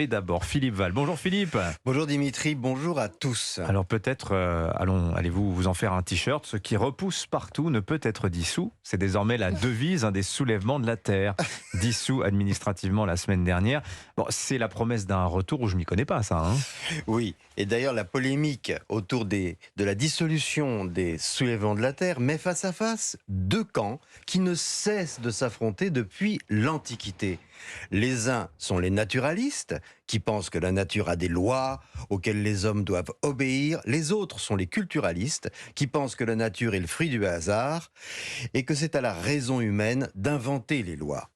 Et d'abord, Philippe Val. Bonjour Philippe. Bonjour Dimitri, bonjour à tous. Alors peut-être allez-vous vous en faire un t-shirt. Ce qui repousse partout ne peut être dissous. C'est désormais la devise des soulèvements de la Terre. Dissous administrativement la semaine dernière. Bon, c'est la promesse d'un retour où je m'y connais pas, ça. Hein. Oui, et d'ailleurs la polémique autour de la dissolution des soulèvements de la Terre met face à face deux camps qui ne cessent de s'affronter depuis l'Antiquité. Les uns sont les naturalistes, qui pensent que la nature a des lois auxquelles les hommes doivent obéir. Les autres sont les culturalistes, qui pensent que la nature est le fruit du hasard et que c'est à la raison humaine d'inventer les lois.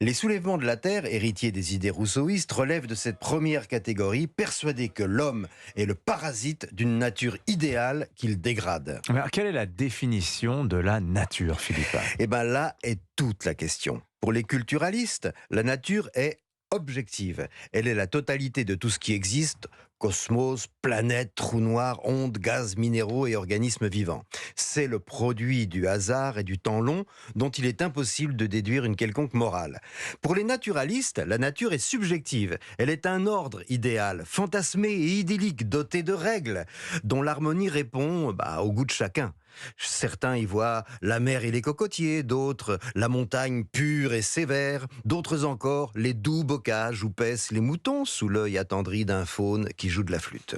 Les soulèvements de la Terre, héritiers des idées rousseauistes, relèvent de cette première catégorie, persuadés que l'homme est le parasite d'une nature idéale qu'il dégrade. Alors, quelle est la définition de la nature, Philippe ? Et bien là est toute la question. Pour les culturalistes, la nature est objective. Elle est la totalité de tout ce qui existe, cosmos, planètes, trous noirs, ondes, gaz, minéraux et organismes vivants. C'est le produit du hasard et du temps long dont il est impossible de déduire une quelconque morale. Pour les naturalistes, la nature est subjective. Elle est un ordre idéal, fantasmé et idyllique, doté de règles, dont l'harmonie répond au goût de chacun. Certains y voient la mer et les cocotiers, d'autres la montagne pure et sévère, d'autres encore les doux bocages où paissent les moutons sous l'œil attendri d'un faune qui joue de la flûte.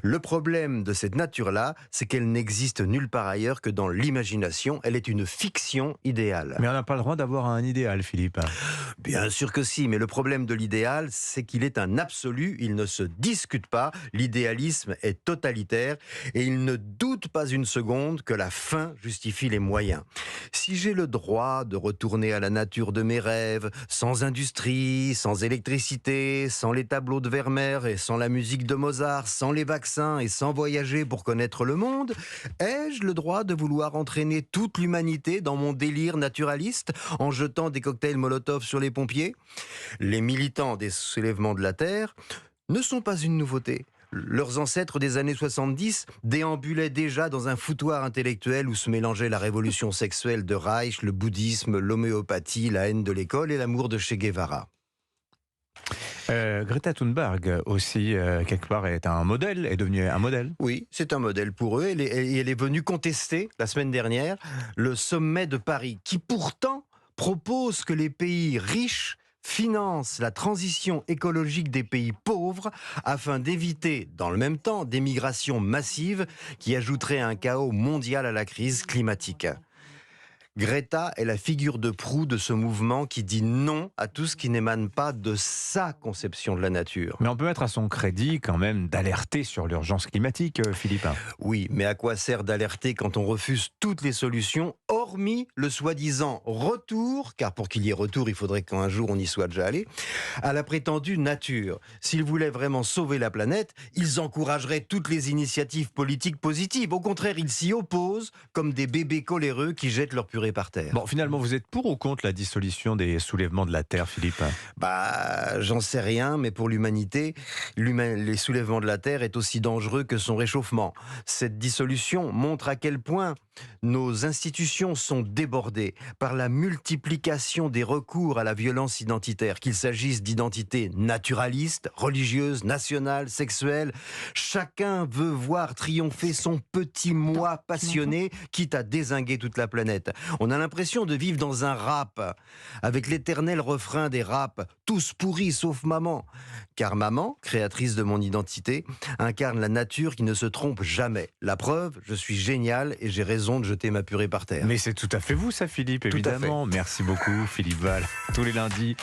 Le problème de cette nature-là, c'est qu'elle n'existe nulle part ailleurs que dans l'imagination. Elle est une fiction idéale. Mais on n'a pas le droit d'avoir un idéal, Philippe. Bien sûr que si, mais le problème de l'idéal, c'est qu'il est un absolu, il ne se discute pas, l'idéalisme est totalitaire et il ne doute pas une seconde que la fin justifie les moyens. Si j'ai le droit de retourner à la nature de mes rêves, sans industrie, sans électricité, sans les tableaux de Vermeer et sans la musique de Mozart, sans les vaccins et sans voyager pour connaître le monde, ai-je le droit de vouloir entraîner toute l'humanité dans mon délire naturaliste en jetant des cocktails Molotov sur les pompiers ? Les militants des soulèvements de la Terre ne sont pas une nouveauté. Leurs ancêtres des années 70 déambulaient déjà dans un foutoir intellectuel où se mélangeaient la révolution sexuelle de Reich, le bouddhisme, l'homéopathie, la haine de l'école et l'amour de Che Guevara. Greta Thunberg aussi, quelque part, est devenue un modèle. Oui, c'est un modèle pour eux. Elle est venue contester, la semaine dernière, le sommet de Paris, qui pourtant propose que les pays riches financent la transition écologique des pays pauvres afin d'éviter, dans le même temps, des migrations massives qui ajouteraient un chaos mondial à la crise climatique. Greta est la figure de proue de ce mouvement qui dit non à tout ce qui n'émane pas de sa conception de la nature. Mais on peut mettre à son crédit quand même d'alerter sur l'urgence climatique, Philippe. Oui, mais à quoi sert d'alerter quand on refuse toutes les solutions, hormis le soi-disant retour, car pour qu'il y ait retour, il faudrait qu'un jour on y soit déjà allé, à la prétendue nature. S'ils voulaient vraiment sauver la planète, ils encourageraient toutes les initiatives politiques positives. Au contraire, ils s'y opposent comme des bébés coléreux qui jettent leur purée par terre. Bon, finalement, vous êtes pour ou contre la dissolution des soulèvements de la Terre, Philippe ? J'en sais rien, mais pour l'humanité, les soulèvements de la Terre est aussi dangereux que son réchauffement. Cette dissolution montre à quel point nos institutions sont débordées par la multiplication des recours à la violence identitaire, qu'il s'agisse d'identités naturalistes, religieuses, nationales, sexuelles. Chacun veut voir triompher son petit moi passionné, quitte à dézinguer toute la planète. On a l'impression de vivre dans un rap, avec l'éternel refrain des raps, tous pourris sauf maman. Car maman, créatrice de mon identité, incarne la nature qui ne se trompe jamais. La preuve, je suis génial et j'ai raison de jeter ma purée par terre. Mais c'est tout à fait vous ça, Philippe, Tout à fait. évidemment. Merci beaucoup, Philippe Val. Tous les lundis.